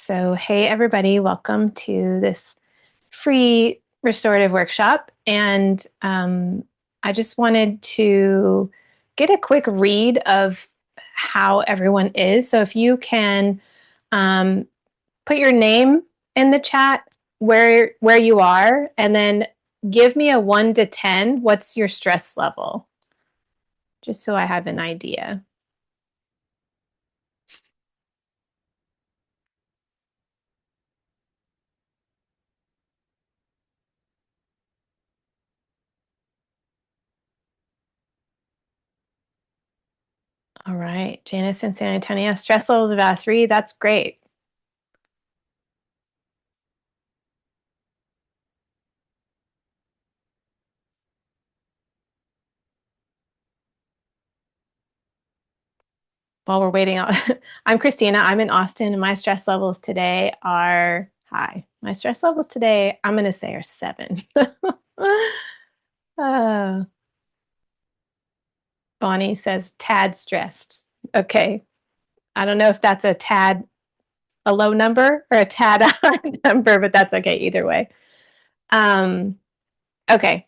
So, hey, everybody, welcome to this free restorative workshop. And I just wanted to get a quick read of how everyone is. So, if you can um, put your name in the chat where you are, and then give me a 1 to 10. What's your stress level? Just so I have an idea. All right, Janice in San Antonio, stress level is about 3. That's great. While we're waiting on, I'm Christina. I'm in Austin, and my stress levels today are high. My stress levels today, I'm going to say, are 7. uh, Bonnie says tad stressed. Okay. I don't know if that's a low number or a tad a high number, but that's okay either way. Okay.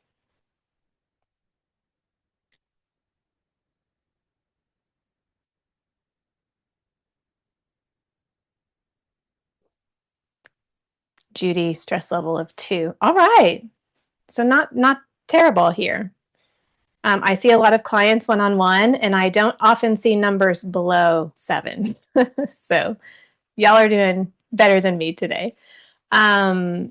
Judy, stress level of 2. All right. So not terrible here. I see a lot of clients one-on-one, and I don't often see numbers below 7. So y'all are doing better than me today. So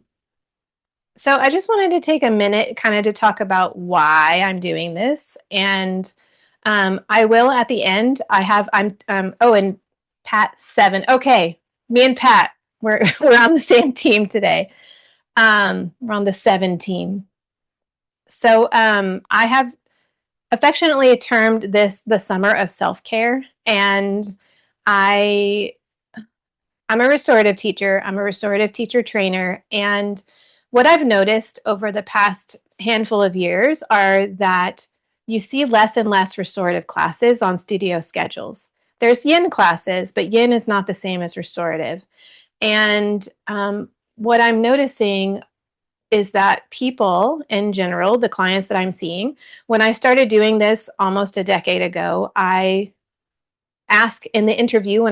I just wanted to take a minute kind of to talk about why I'm doing this. And I will at the end. And Pat 7. Okay, me and Pat, we're on the same team today. We're on the 7 team. So I have affectionately termed this the summer of self-care. And I'm a restorative teacher. I'm a restorative teacher trainer. And what I've noticed over the past handful of years are that you see less and less restorative classes on studio schedules. There's yin classes, but yin is not the same as restorative. And what I'm noticing is that people in general, the clients that I'm seeing, when I started doing this almost a decade ago, I ask in the interview when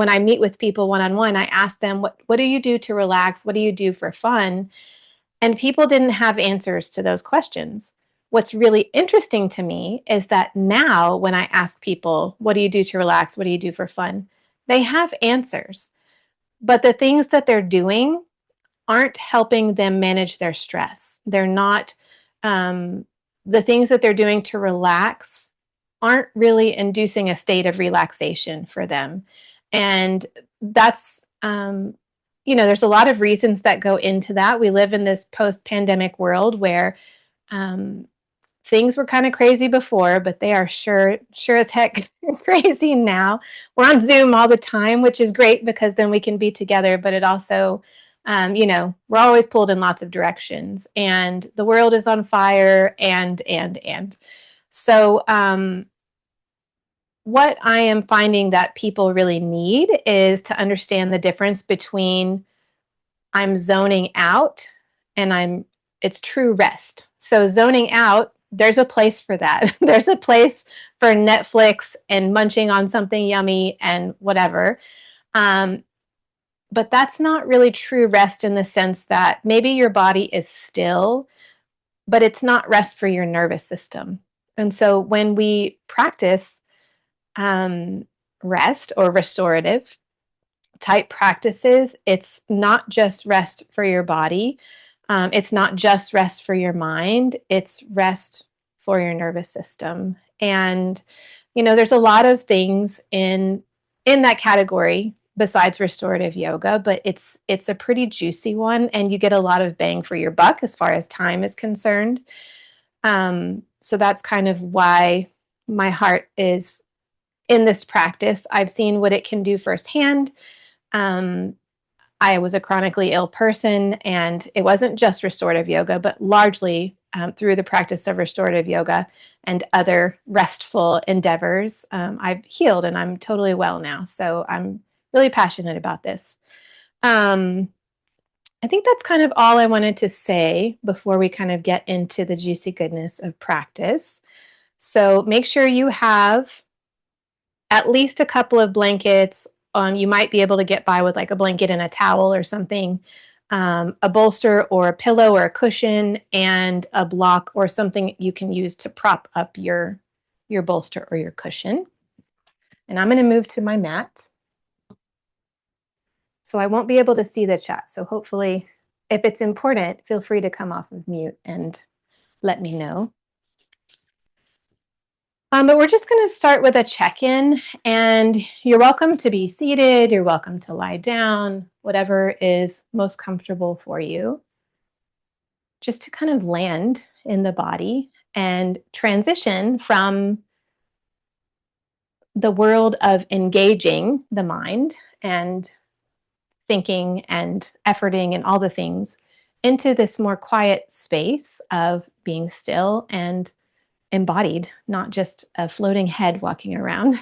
I meet with people one-on-one, I ask them, what do you do to relax? What do you do for fun? And people didn't have answers to those questions. What's really interesting to me is that now when I ask people, what do you do to relax? What do you do for fun? They have answers. But the things that they're doing aren't helping them manage their stress. They're not, the things that they're doing to relax aren't really inducing a state of relaxation for them. And that's, there's a lot of reasons that go into that. We live in this post pandemic world where um, things were kind of crazy before, but they are sure as heck crazy now. We're on Zoom all the time, which is great because then we can be together, but it also, we're always pulled in lots of directions, and the world is on fire, and. So, what I am finding that people really need is to understand the difference between I'm zoning out and it's true rest. So zoning out, there's a place for that. There's a place for Netflix and munching on something yummy and whatever. But that's not really true rest in the sense that maybe your body is still, but it's not rest for your nervous system. And so when we practice rest or restorative type practices, it's not just rest for your body. It's not just rest for your mind. It's rest for your nervous system. And there's a lot of things in that category besides restorative yoga, but it's a pretty juicy one, and you get a lot of bang for your buck as far as time is concerned. So that's kind of why my heart is in this practice. I've seen what it can do firsthand. I was a chronically ill person, and it wasn't just restorative yoga, but largely through the practice of restorative yoga and other restful endeavors, I've healed and I'm totally well now. So I'm really passionate about this. Um, I think that's kind of all I wanted to say before we kind of get into the juicy goodness of practice. So make sure you have at least a couple of blankets. You might be able to get by with like a blanket and a towel or something, a bolster or a pillow or a cushion, and a block or something you can use to prop up your bolster or your cushion. And I'm going to move to my mat. So I won't be able to see the chat. So hopefully, if it's important, feel free to come off of mute and let me know. But we're just going to start with a check-in, and you're welcome to be seated. You're welcome to lie down, whatever is most comfortable for you. Just to kind of land in the body and transition from the world of engaging the mind and thinking and efforting and all the things into this more quiet space of being still and embodied, not just a floating head walking around.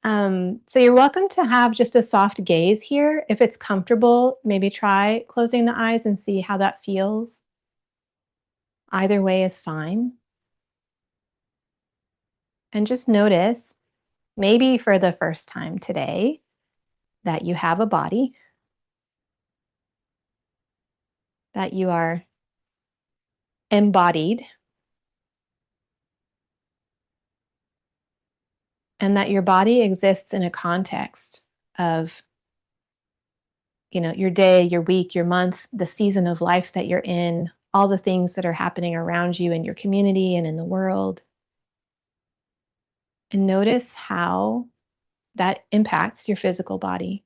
So you're welcome to have just a soft gaze here. If it's comfortable, maybe try closing the eyes and see how that feels. Either way is fine. And just notice, maybe for the first time today, that you have a body, that you are embodied, and that your body exists in a context of, your day, your week, your month, the season of life that you're in, all the things that are happening around you in your community and in the world. And notice how that impacts your physical body.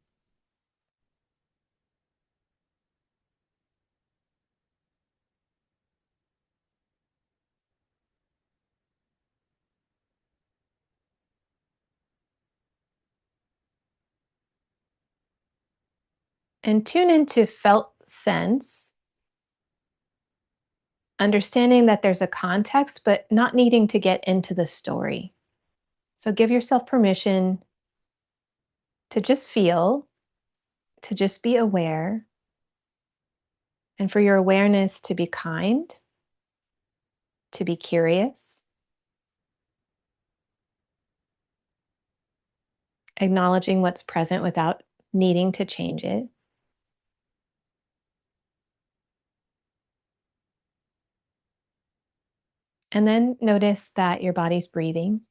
And tune into felt sense, understanding that there's a context, but not needing to get into the story. So give yourself permission to just feel, to just be aware, and for your awareness to be kind, to be curious, acknowledging what's present without needing to change it. And then notice that your body's breathing.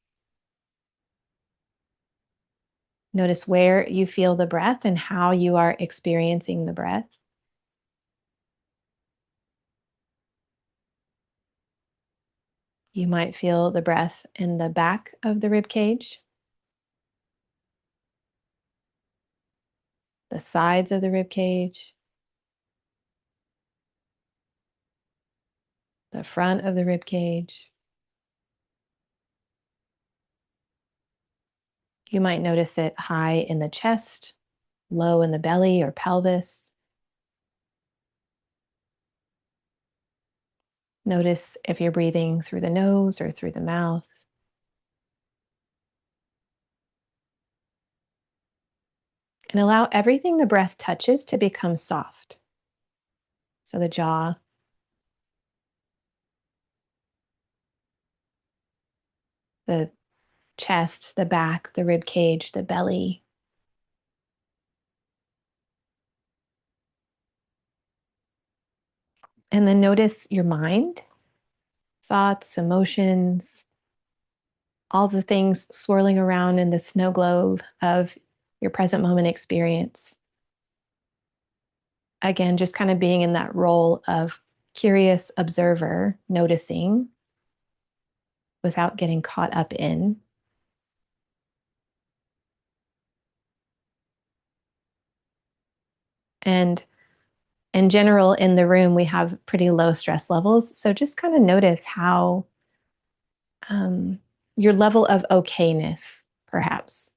Notice where you feel the breath and how you are experiencing the breath. You might feel the breath in the back of the rib cage, the sides of the rib cage, the front of the rib cage. You might notice it high in the chest, low in the belly or pelvis. Notice if you're breathing through the nose or through the mouth. And allow everything the breath touches to become soft. So the jaw, the chest, the back, the rib cage, the belly. And then notice your mind, thoughts, emotions, all the things swirling around in the snow globe of your present moment experience. Again, just kind of being in that role of curious observer, noticing without getting caught up in. And in general, in the room, we have pretty low stress levels. So just kind of notice how um, your level of okayness, perhaps.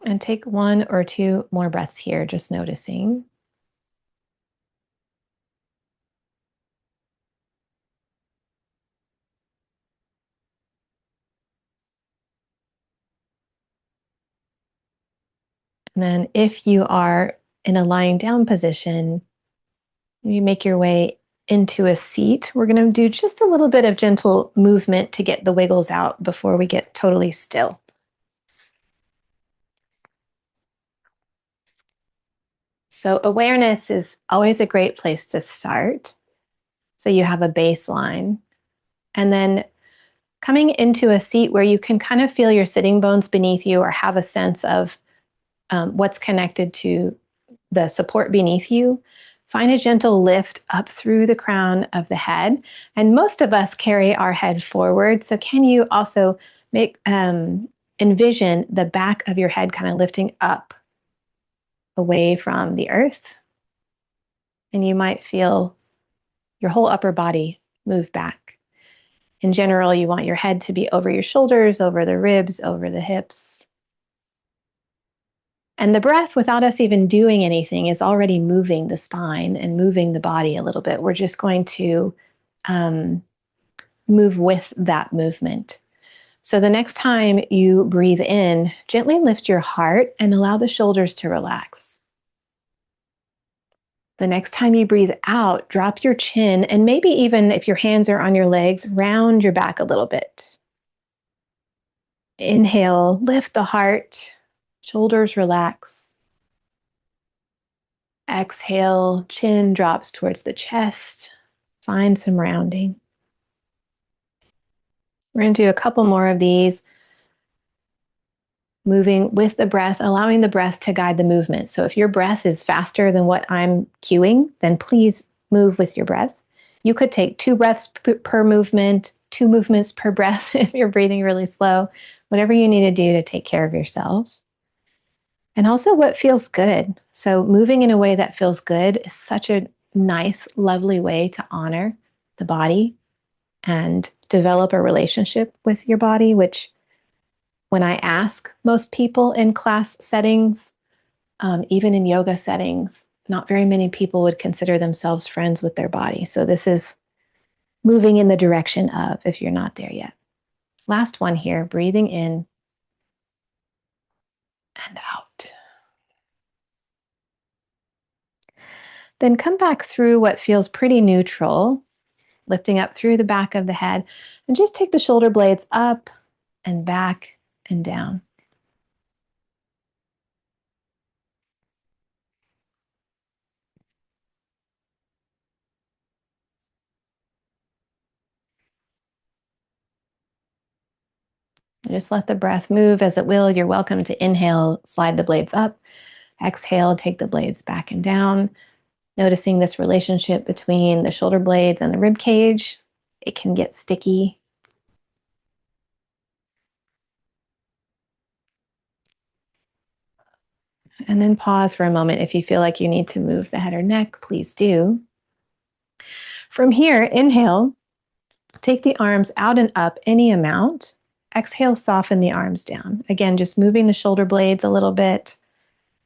And take one or two more breaths here, just noticing. And then if you are in a lying down position, you make your way into a seat. We're going to do just a little bit of gentle movement to get the wiggles out before we get totally still. So awareness is always a great place to start. So you have a baseline. And then coming into a seat where you can kind of feel your sitting bones beneath you or have a sense of what's connected to the support beneath you. Find a gentle lift up through the crown of the head. And most of us carry our head forward. So can you also envision the back of your head kind of lifting up away from the earth? And you might feel your whole upper body move back. In general, you want your head to be over your shoulders, over the ribs, over the hips. And the breath, without us even doing anything, is already moving the spine and moving the body a little bit. We're just going to move with that movement. So the next time you breathe in, gently lift your heart and allow the shoulders to relax. The next time you breathe out, drop your chin, and maybe even if your hands are on your legs, round your back a little bit. Inhale, lift the heart, shoulders relax. Exhale, chin drops towards the chest. Find some rounding. We're going to do a couple more of these, moving with the breath, allowing the breath to guide the movement. So if your breath is faster than what I'm cueing, then please move with your breath. You could take 2 breaths per movement, 2 movements per breath if you're breathing really slow, whatever you need to do to take care of yourself. And also what feels good. So moving in a way that feels good is such a nice, lovely way to honor the body and develop a relationship with your body, which when I ask most people in class settings, even in yoga settings, not very many people would consider themselves friends with their body. So this is moving in the direction of, if you're not there yet. Last one here, breathing in and out. Then come back through what feels pretty neutral, lifting up through the back of the head, and just take the shoulder blades up and back and down. And just let the breath move as it will. You're welcome to inhale, slide the blades up. Exhale, take the blades back and down. Noticing this relationship between the shoulder blades and the rib cage. It can get sticky. And then pause for a moment. If you feel like you need to move the head or neck, please do. From here, inhale, take the arms out and up any amount. Exhale, soften the arms down. Again, just moving the shoulder blades a little bit.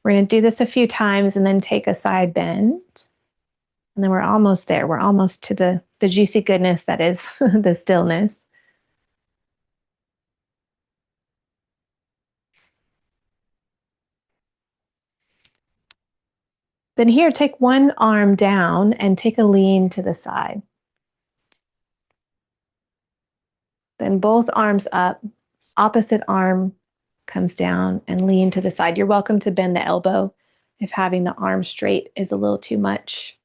We're going to do this a few times and then take a side bend. And then we're almost there. We're almost to the juicy goodness that is the stillness. Then here, take one arm down and take a lean to the side. Then both arms up, opposite arm comes down and lean to the side. You're welcome to bend the elbow if having the arm straight is a little too much.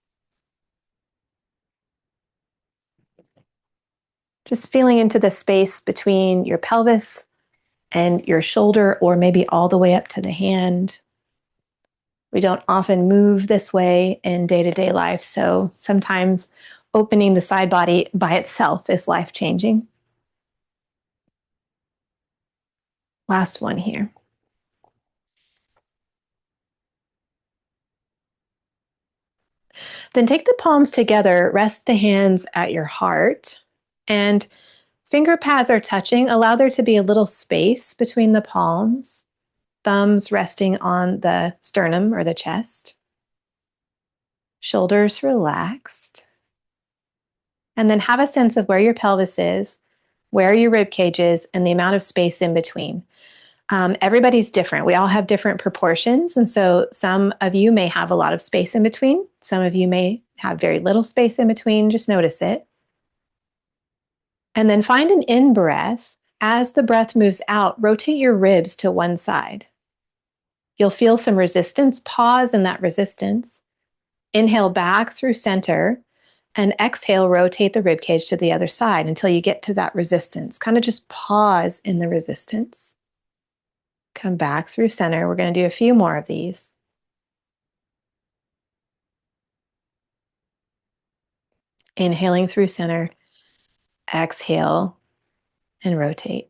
Just feeling into the space between your pelvis and your shoulder, or maybe all the way up to the hand. We don't often move this way in day-to-day life, so sometimes opening the side body by itself is life-changing. Last one here. Then take the palms together, rest the hands at your heart, and finger pads are touching. Allow there to be a little space between the palms, thumbs resting on the sternum or the chest, shoulders relaxed. And then have a sense of where your pelvis is, where your rib cage is, and the amount of space in between. Everybody's different. We all have different proportions. And so some of you may have a lot of space in between. Some of you may have very little space in between. Just notice it. And then find an in breath. As the breath moves out, rotate your ribs to one side. You'll feel some resistance. Pause in that resistance. Inhale back through center and exhale, rotate the rib cage to the other side until you get to that resistance. Kind of just pause in the resistance. Come back through center. We're going to do a few more of these. Inhaling through center, exhale, and rotate.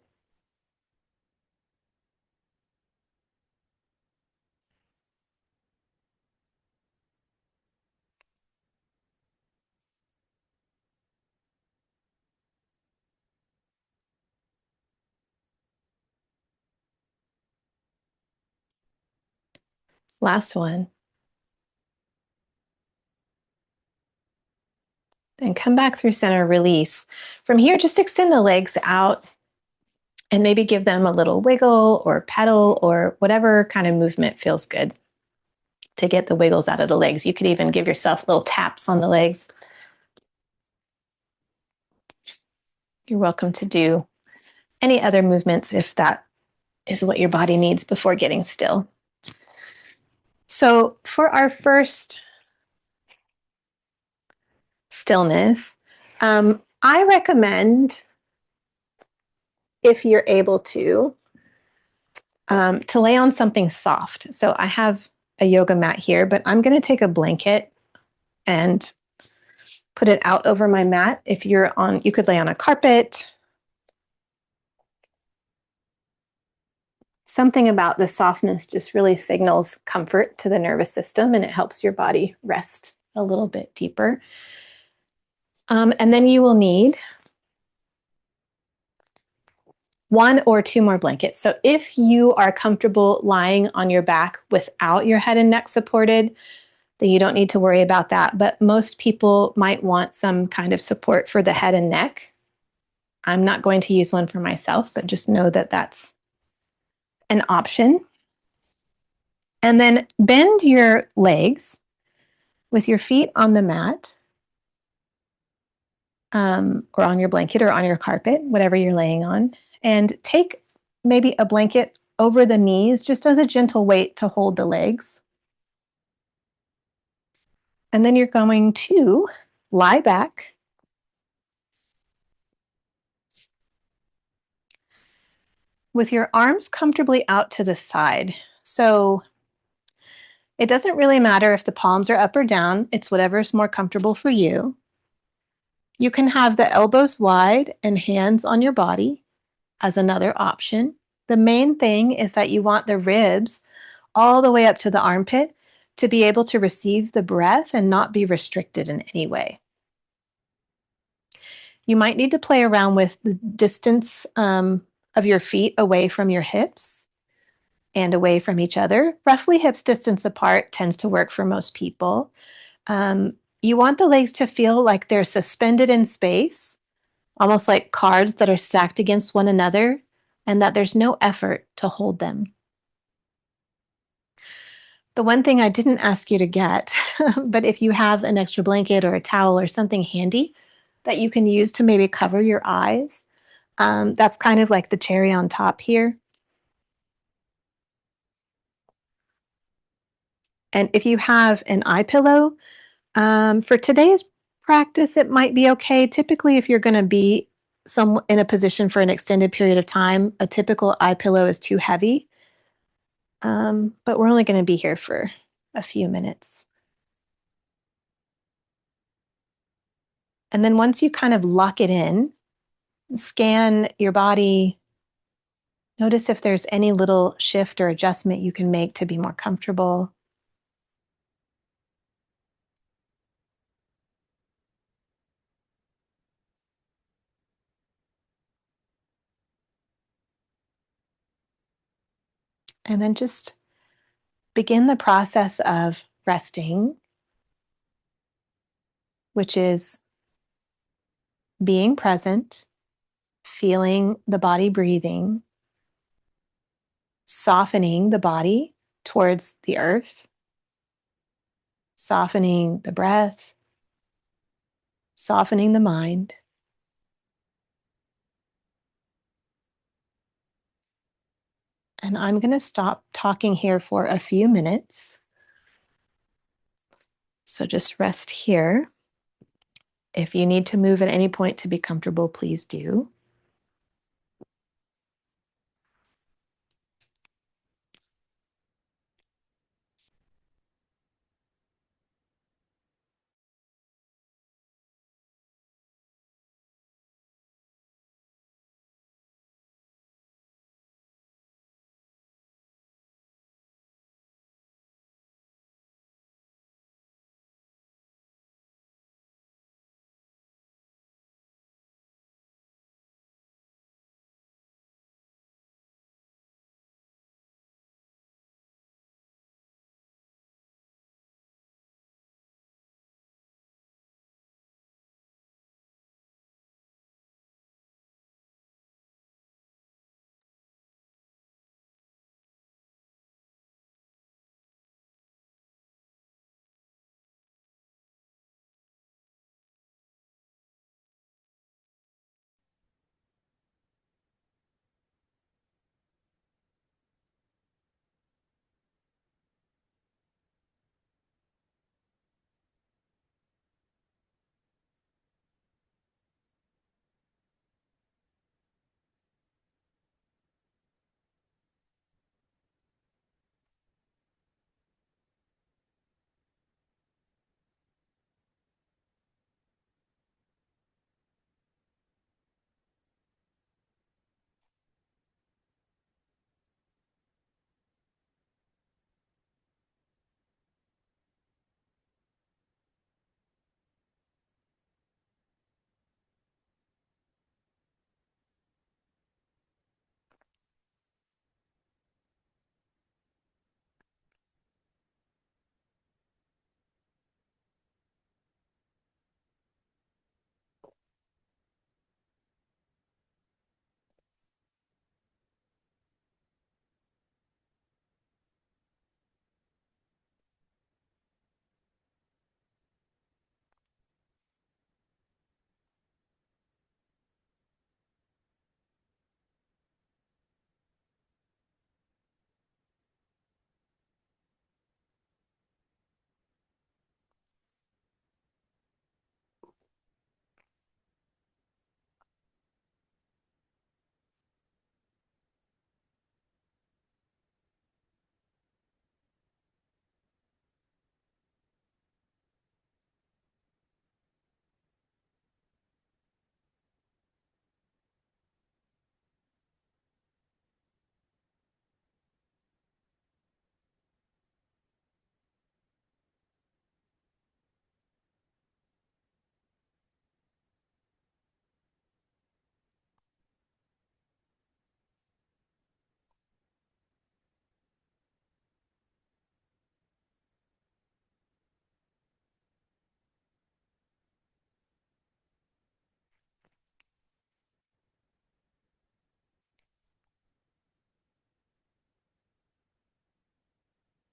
Last one. Then come back through center, release. From here, just extend the legs out and maybe give them a little wiggle or pedal or whatever kind of movement feels good to get the wiggles out of the legs. You could even give yourself little taps on the legs. You're welcome to do any other movements if that is what your body needs before getting still. So for our first stillness, I recommend, if you're able to lay on something soft. So I have a yoga mat here, but I'm going to take a blanket and put it out over my mat. If you're on, you could lay on a carpet. Something about the softness just really signals comfort to the nervous system, and it helps your body rest a little bit deeper. And then you will need 1 or 2 more blankets. So if you are comfortable lying on your back without your head and neck supported, then you don't need to worry about that. But most people might want some kind of support for the head and neck. I'm not going to use one for myself, but just know that that's an option. And then bend your legs with your feet on the mat, or on your blanket or on your carpet, whatever you're laying on, and take maybe a blanket over the knees just as a gentle weight to hold the legs. And then you're going to lie back with your arms comfortably out to the side. So it doesn't really matter if the palms are up or down. It's whatever's more comfortable for you. You can have the elbows wide and hands on your body as another option. The main thing is that you want the ribs all the way up to the armpit to be able to receive the breath and not be restricted in any way. You might need to play around with the distance of your feet away from your hips and away from each other. Roughly hips distance apart tends to work for most people. You want the legs to feel like they're suspended in space, almost like cards that are stacked against one another, and that there's no effort to hold them. The one thing I didn't ask you to get, but if you have an extra blanket or a towel or something handy that you can use to maybe cover your eyes, that's kind of like the cherry on top here. And if you have an eye pillow, for today's practice, it might be okay. Typically, if you're going to be in a position for an extended period of time, a typical eye pillow is too heavy. But we're only going to be here for a few minutes. And then once you kind of lock it in, scan your body. Notice if there's any little shift or adjustment you can make to be more comfortable. And then just begin the process of resting, which is being present, feeling the body breathing, softening the body towards the earth, softening the breath, softening the mind. And I'm going to stop talking here for a few minutes. So just rest here. If you need to move at any point to be comfortable, please do.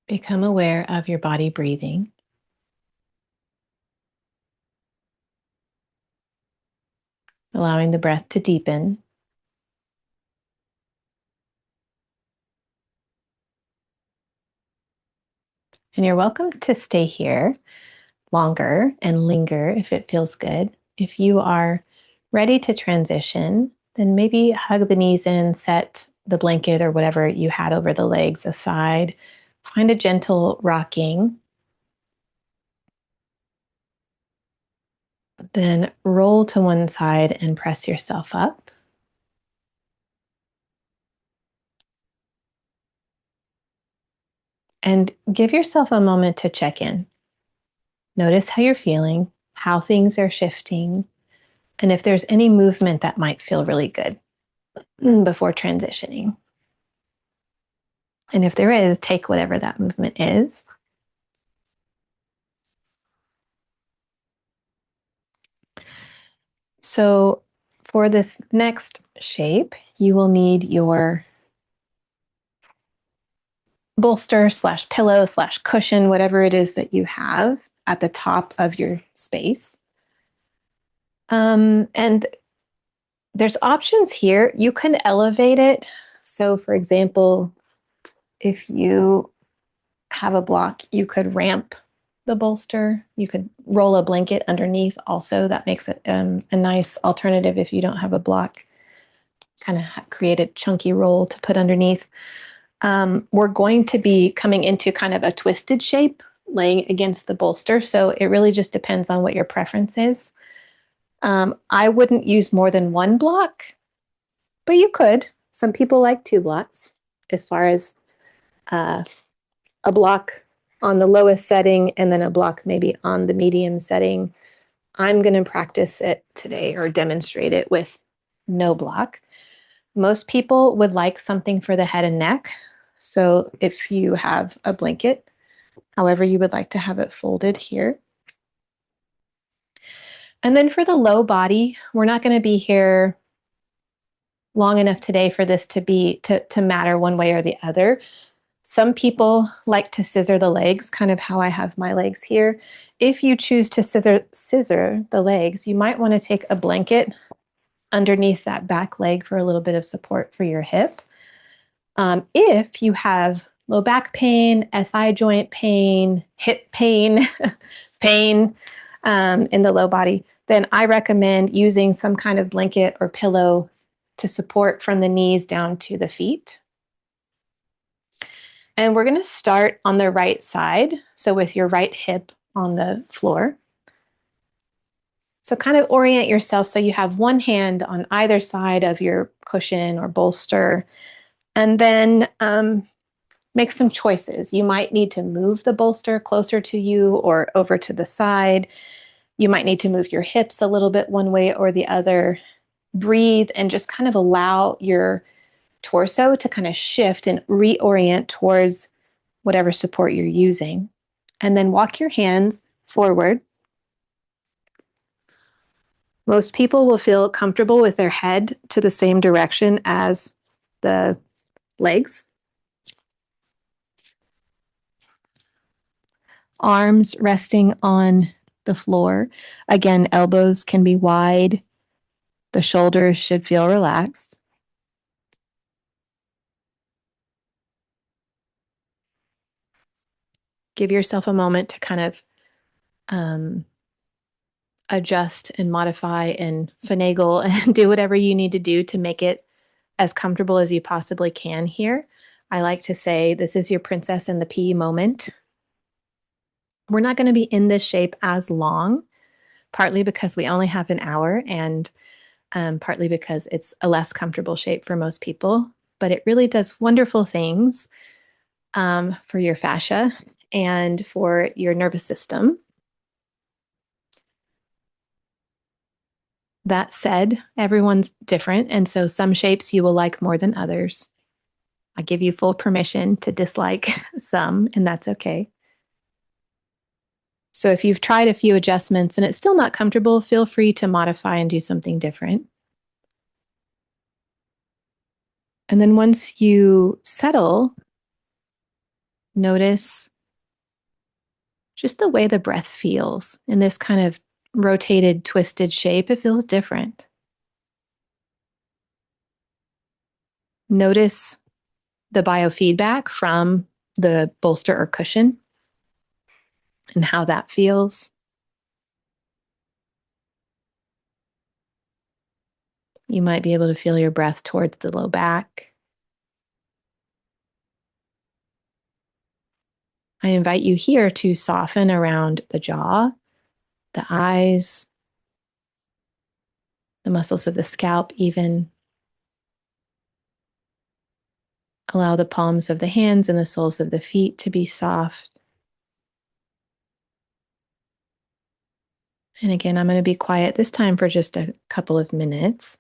Become aware of your body breathing. Allowing the breath to deepen. And you're welcome to stay here longer and linger if it feels good. If you are ready to transition, then maybe hug the knees in, set the blanket or whatever you had over the legs aside. Find a gentle rocking. Then roll to one side and press yourself up. And give yourself a moment to check in. Notice how you're feeling, how things are shifting, and if there's any movement that might feel really good before transitioning. And if there is, take whatever that movement is. So for this next shape, you will need your bolster slash pillow slash cushion, whatever it is that you have at the top of your space. And there's options here. You can elevate it. So, for example, if you have a block, you could ramp the bolster. You could roll a blanket underneath also. That makes it a nice alternative if you don't have a block. Kind of create a chunky roll to put underneath. We're going to be coming into kind of a twisted shape laying against the bolster. So it really just depends on what your preference is. I wouldn't use more than one block, but you could. Some people like two blocks as far as uh, a block on the lowest setting and then a block maybe on the medium setting. I'm going to practice it today or demonstrate it with no block. Most people would like something for the head and neck. So if you have a blanket, however you would like to have it folded here. And then for the low body, we're not going to be here long enough today for this to matter one way or the other. Some people like to scissor the legs, kind of how I have my legs here. If you choose to scissor the legs, you might want to take a blanket underneath that back leg for a little bit of support for your hip. If you have low back pain, SI joint pain, hip pain, pain in the low body, then I recommend using some kind of blanket or pillow to support from the knees down to the feet. And we're going to start on the right side, so with your right hip on the floor. So kind of orient yourself so you have one hand on either side of your cushion or bolster, and then make some choices. You might need to move the bolster closer to you or over to the side. You might need to move your hips a little bit one way or the other. Breathe and just kind of allow your torso to kind of shift and reorient towards whatever support you're using. And then walk your hands forward. Most people will feel comfortable with their head to the same direction as the legs. Arms resting on the floor. Again, elbows can be wide. The shoulders should feel relaxed. Give yourself a moment to kind of adjust and modify and finagle and do whatever you need to do to make it as comfortable as you possibly can here. I like to say this is your princess and the pea moment. We're not going to be in this shape as long, partly because we only have an hour and partly because it's a less comfortable shape for most people, but it really does wonderful things for your fascia and for your nervous system. That said, everyone's different, and so some shapes you will like more than others. I give you full permission to dislike some, and that's okay. So if you've tried a few adjustments and it's still not comfortable, feel free to modify and do something different. And then once you settle, notice just the way the breath feels in this kind of rotated, twisted shape. It feels different. Notice the biofeedback from the bolster or cushion and how that feels. You might be able to feel your breath towards the low back. I invite you here to soften around the jaw, the eyes, the muscles of the scalp even. Allow the palms of the hands and the soles of the feet to be soft. And again, I'm going to be quiet this time for just a couple of minutes.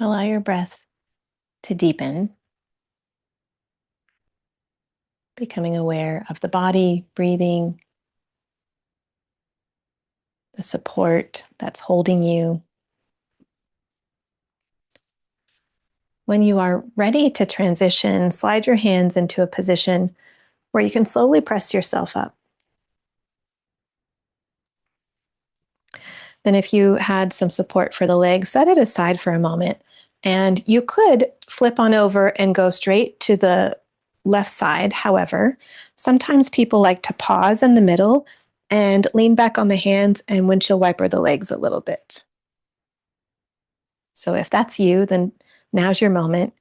Allow your breath to deepen, becoming aware of the body, breathing, the support that's holding you. When you are ready to transition, slide your hands into a position where you can slowly press yourself up. Then, if you had some support for the legs, set it aside for a moment. And you could flip on over and go straight to the left side. However, sometimes people like to pause in the middle and lean back on the hands and windshield wiper the legs a little bit. So if that's you, then now's your moment.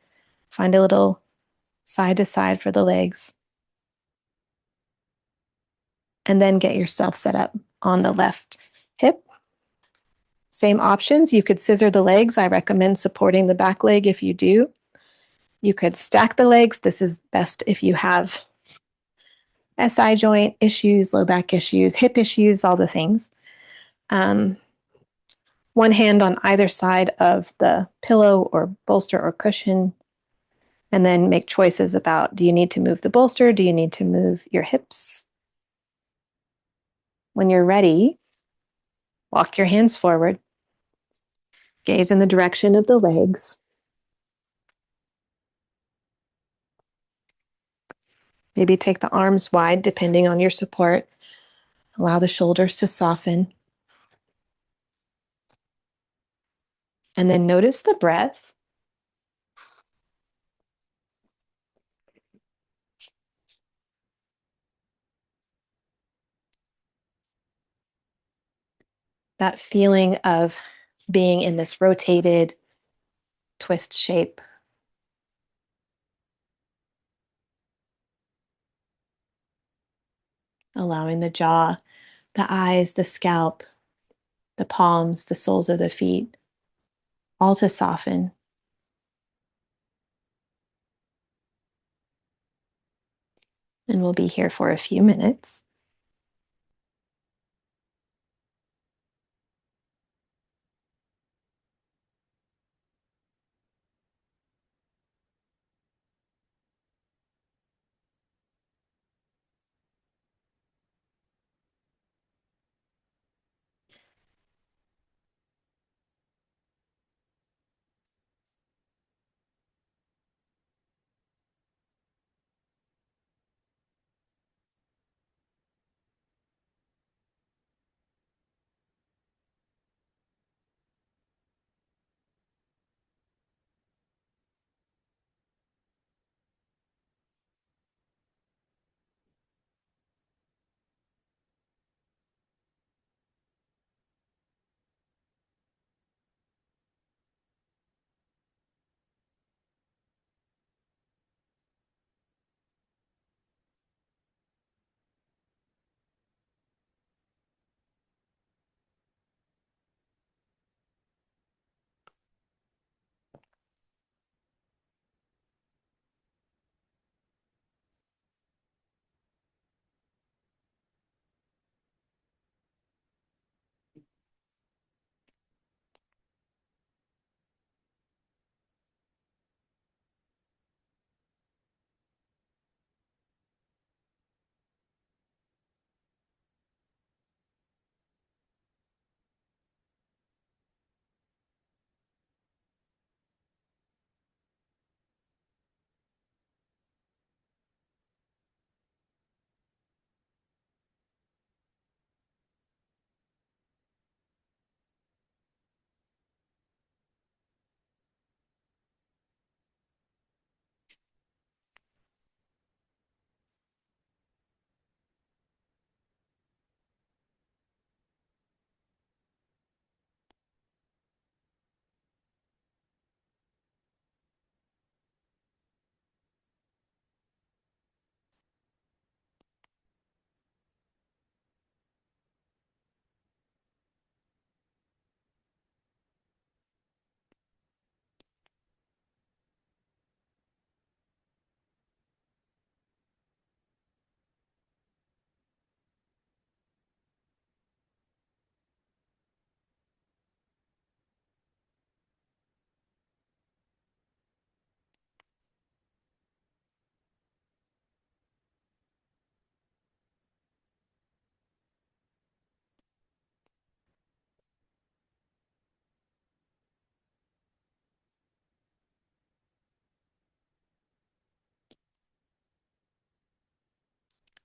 Find a little side to side for the legs. And then get yourself set up on the left hip. Same options. You could scissor the legs. I recommend supporting the back leg if you do. You could stack the legs. This is best if you have SI joint issues, low back issues, hip issues, all the things. One hand on either side of the pillow or bolster or cushion, and then make choices about, do you need to move the bolster? Do you need to move your hips? When you're ready, walk your hands forward, gaze in the direction of the legs. Maybe take the arms wide depending on your support. Allow the shoulders to soften. And then notice the breath. That feeling of being in this rotated twist shape. Allowing the jaw, the eyes, the scalp, the palms, the soles of the feet, all to soften. And we'll be here for a few minutes.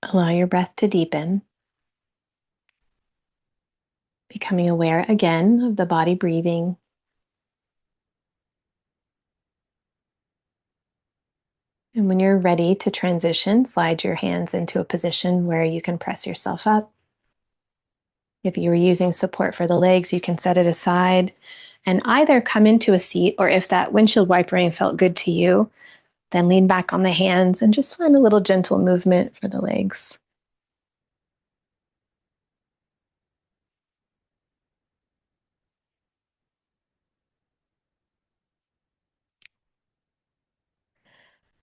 Allow your breath to deepen, becoming aware again of the body breathing. And when you're ready to transition, slide your hands into a position where you can press yourself up. If you were using support for the legs, you can set it aside and either come into a seat, or if that windshield wipering felt good to you, then lean back on the hands and just find a little gentle movement for the legs.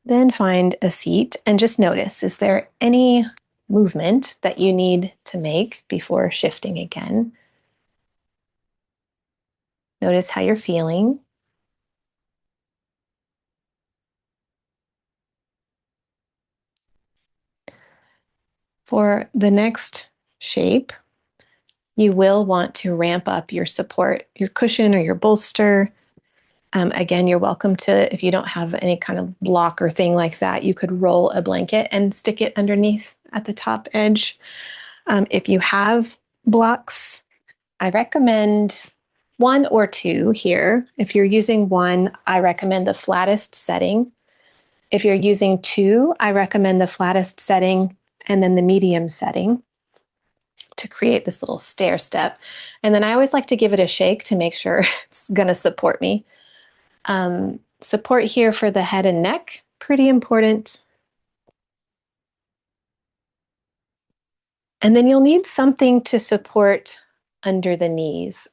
Then find a seat and just notice, is there any movement that you need to make before shifting again? Notice how you're feeling. For the next shape, you will want to ramp up your support, your cushion or your bolster. Again, you're welcome to, if you don't have any kind of block or thing like that, you could roll a blanket and stick it underneath at the top edge. If you have blocks, I recommend one or two here. If you're using one, I recommend the flattest setting. If you're using two, I recommend the flattest setting and then the medium setting to create this little stair step. And then I always like to give it a shake to make sure it's going to support me. Support here for the head and neck, pretty important. And then you'll need something to support under the knees.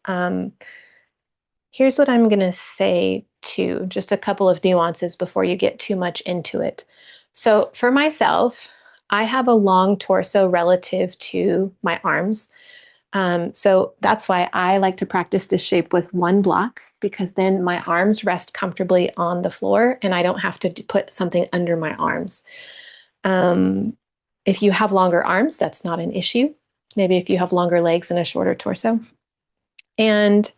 Here's what I'm going to say too, just a couple of nuances before you get too much into it. So for myself, I have a long torso relative to my arms. So that's why I like to practice this shape with one block, because then my arms rest comfortably on the floor and I don't have to put something under my arms. Um, if you have longer arms, that's not an issue. Maybe if you have longer legs and a shorter torso. And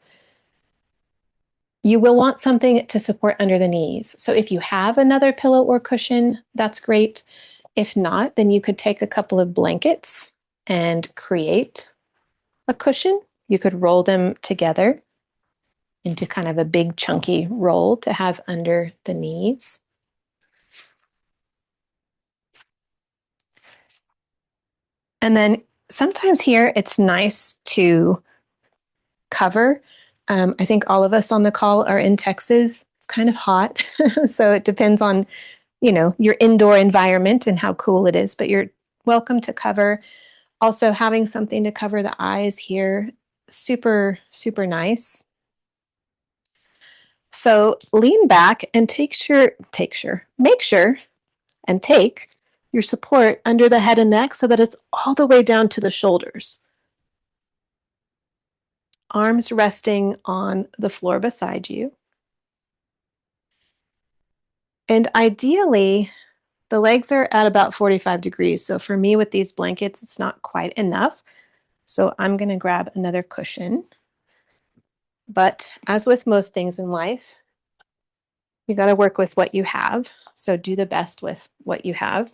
you will want something to support under the knees. So if you have another pillow or cushion, that's great. If not, then you could take a couple of blankets and create a cushion. You could roll them together into kind of a big chunky roll to have under the knees. And then sometimes here it's nice to cover. I think all of us on the call are in Texas. It's kind of hot, so it depends on, your indoor environment and how cool it is, but you're welcome to cover. Also, having something to cover the eyes here, super, super nice. So lean back and make sure and take your support under the head and neck so that it's all the way down to the shoulders. Arms resting on the floor beside you. And ideally, the legs are at about 45 degrees. So for me with these blankets, it's not quite enough. So I'm going to grab another cushion. But as with most things in life, you got to work with what you have. So do the best with what you have.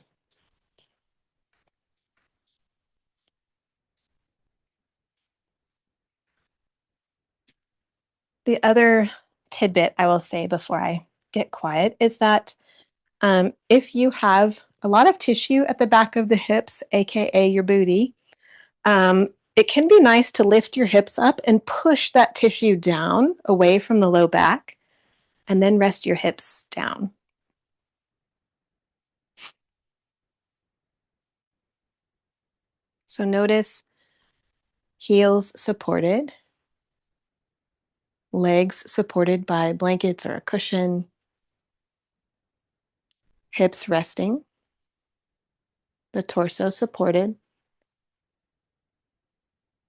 The other tidbit I will say before I get quiet is that if you have a lot of tissue at the back of the hips, aka your booty, it can be nice to lift your hips up and push that tissue down away from the low back, and then rest your hips down. So notice heels supported, legs supported by blankets or a cushion, hips resting, the torso supported,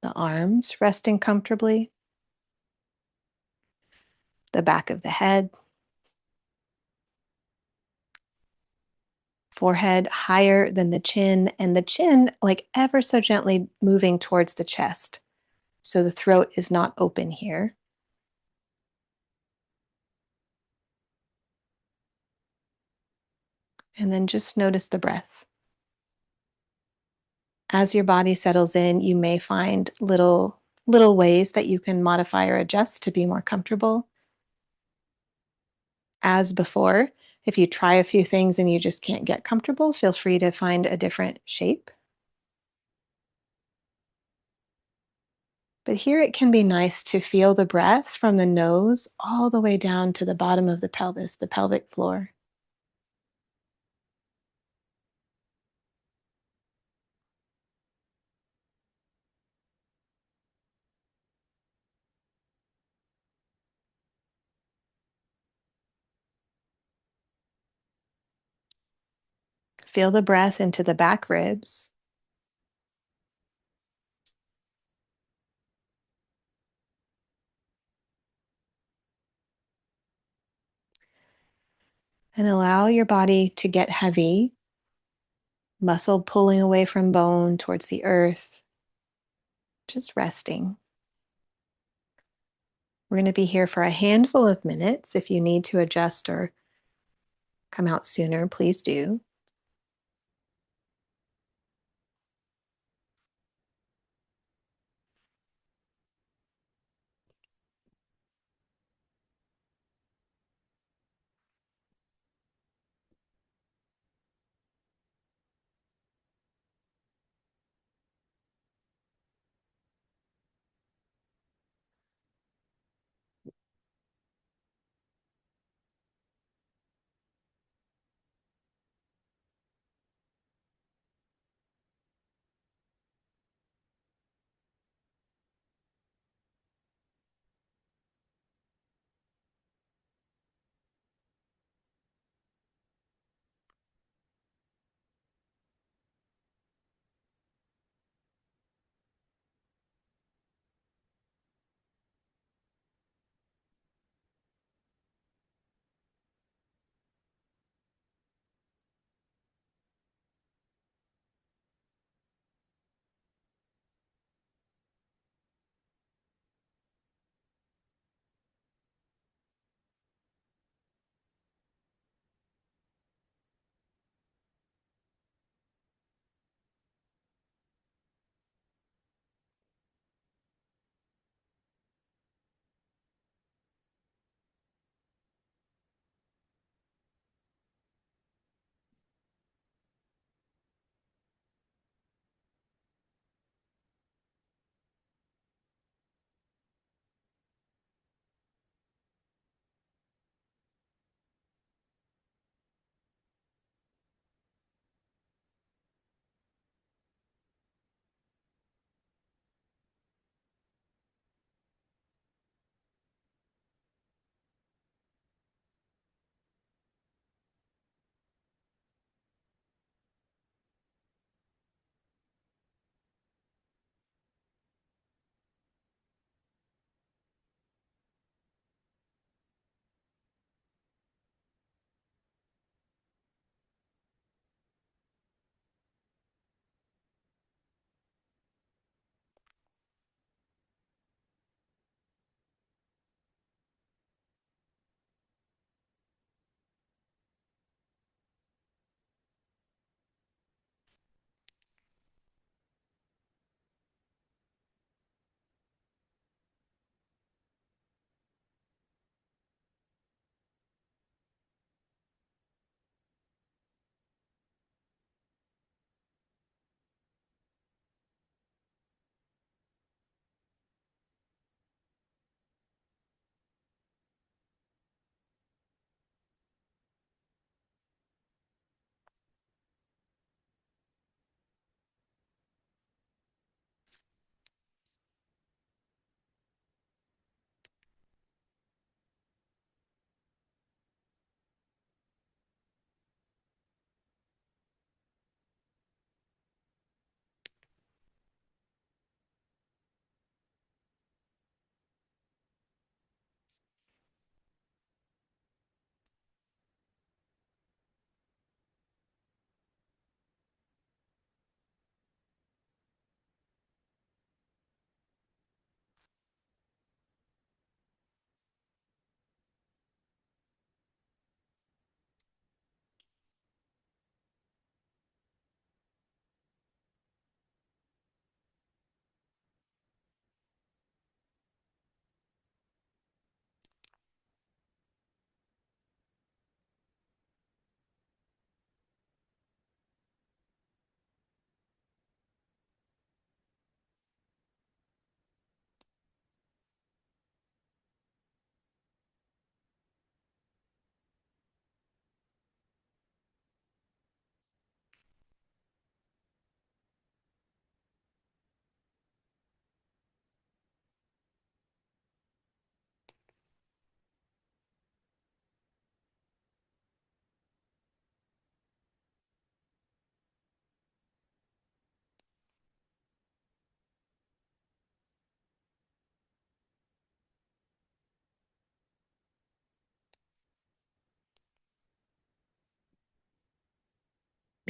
the arms resting comfortably, the back of the head, forehead higher than the chin, and the chin like ever so gently moving towards the chest. So the throat is not open here. And then just notice the breath. As your body settles in, you may find little ways that you can modify or adjust to be more comfortable. As before, if you try a few things and you just can't get comfortable, feel free to find a different shape. But here it can be nice to feel the breath from the nose all the way down to the bottom of the pelvis, the pelvic floor. Feel the breath into the back ribs and allow your body to get heavy, muscle pulling away from bone towards the earth, just resting. We're going to be here for a handful of minutes. If you need to adjust or come out sooner, please do.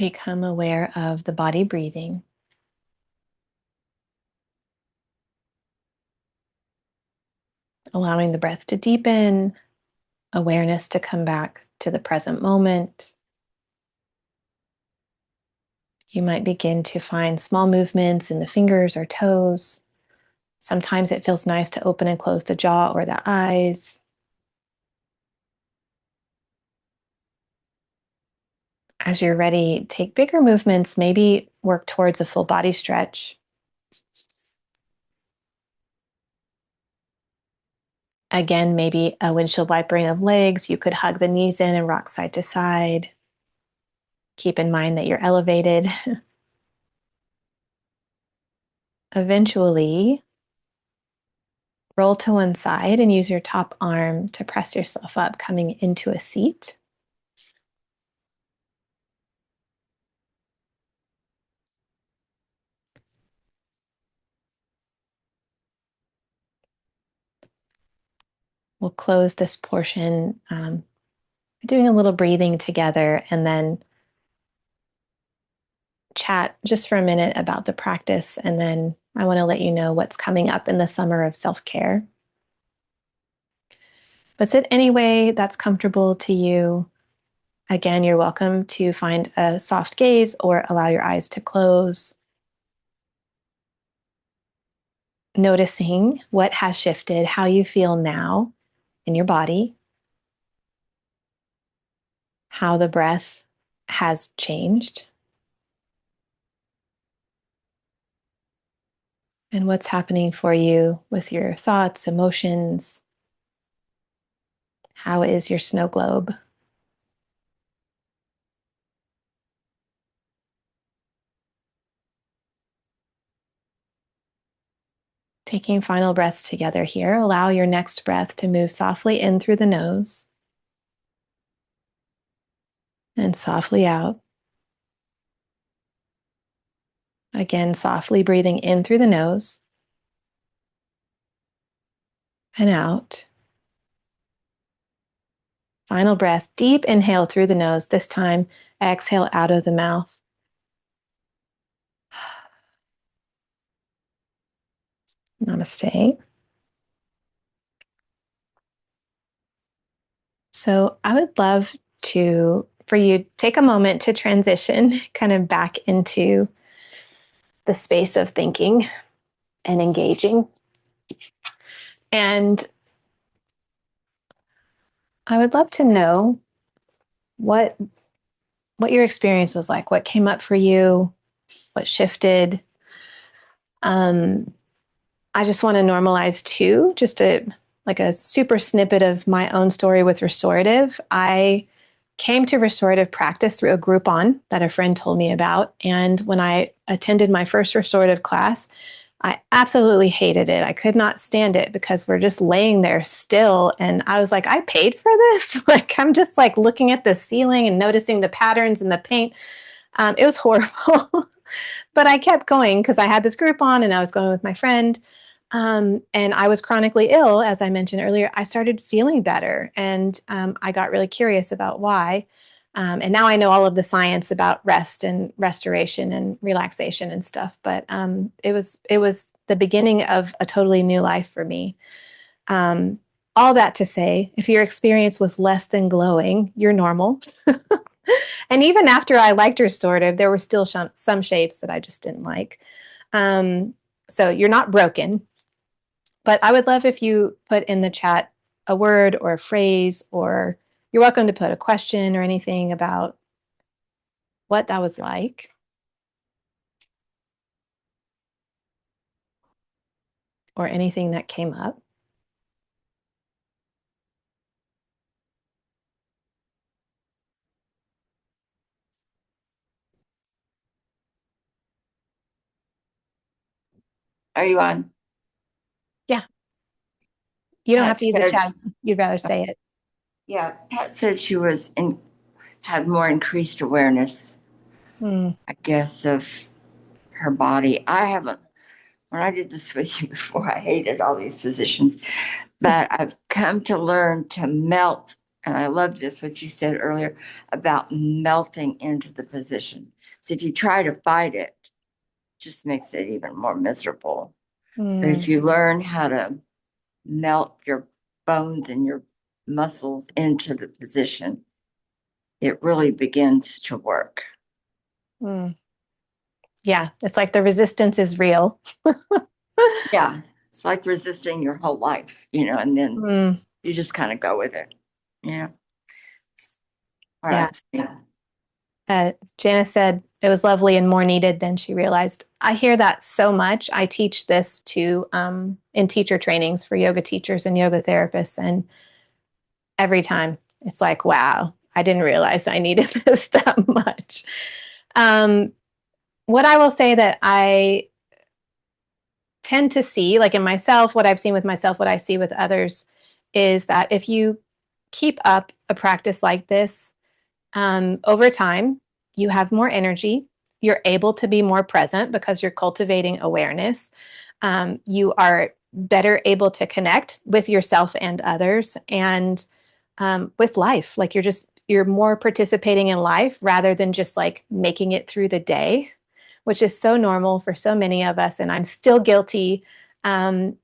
Become aware of the body breathing, allowing the breath to deepen, awareness to come back to the present moment. You might begin to find small movements in the fingers or toes. Sometimes it feels nice to open and close the jaw or the eyes. As you're ready, take bigger movements, maybe work towards a full body stretch. Again, maybe a windshield wipering of legs. You could hug the knees in and rock side to side. Keep in mind that you're elevated. Eventually, roll to one side and use your top arm to press yourself up, coming into a seat. We'll close this portion, doing a little breathing together, and then chat just for a minute about the practice. And then I want to let you know what's coming up in the summer of self-care. But sit any way that's comfortable to you. Again, you're welcome to find a soft gaze or allow your eyes to close. Noticing what has shifted, how you feel now in your body, how the breath has changed, and what's happening for you with your thoughts, emotions. How is your snow globe? Taking final breaths together here, allow your next breath to move softly in through the nose and softly out. Again, softly breathing in through the nose and out. Final breath, deep inhale through the nose. This time, exhale out of the mouth. Namaste. So I would love for you take a moment to transition kind of back into the space of thinking and engaging. And I would love to know what your experience was like, what came up for you, what shifted. I just want to normalize too, just like a super snippet of my own story with restorative. I came to restorative practice through a Groupon that a friend told me about. And when I attended my first restorative class, I absolutely hated it. I could not stand it because we're just laying there still. And I was like, I paid for this. Like, I'm just like looking at the ceiling and noticing the patterns in the paint. It was horrible. But I kept going because I had this Groupon and I was going with my friend. And I was chronically ill, as I mentioned earlier. I started feeling better, and I got really curious about why. And now I know all of the science about rest and restoration and relaxation and stuff. But it was the beginning of a totally new life for me. Um, all that to say, if your experience was less than glowing, you're normal. And even after I liked restorative, there were still some shapes that I just didn't like. Um, so you're not broken. But I would love if you put in the chat a word or a phrase, or you're welcome to put a question or anything about what that was like, or anything that came up. Are you on? Yeah, you don't have Pat to use the said, chat. You'd rather say it. yeah, Pat said she had more increased awareness, Mm, I guess, of her body. I haven't, when I did this with you before, I hated all these physicians, but I've come to learn to melt. And I love just what you said earlier about melting into the position. So if you try to fight it, just makes it even more miserable. But if Mm, you learn how to melt your bones and your muscles into the position, it really begins to work. mm. Yeah, it's like the resistance is real. Yeah, it's like resisting your whole life, and then Mm, you just kind of go with it. Yeah. All yeah. right. So, Janice said it was lovely and more needed than she realized. I hear that so much. I teach this to in teacher trainings for yoga teachers and yoga therapists, and every time it's like, wow, I didn't realize I needed this that much. Um, what I will say that I tend to see, like in myself, what I've seen with myself, what I see with others, is that if you keep up a practice like this, over time, you have more energy. You're able to be more present because you're cultivating awareness. You are better able to connect with yourself and others and with life. Like you're more participating in life rather than just like making it through the day, which is so normal for so many of us. And I'm still guilty. Um,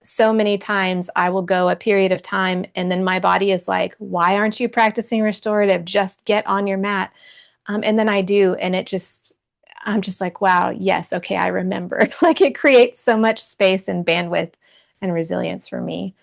so many times I will go a period of time and then my body is like, why aren't you practicing restorative? Just get on your mat. And then I do. And I'm just like, wow, yes, okay, I remember. Like it creates so much space and bandwidth and resilience for me.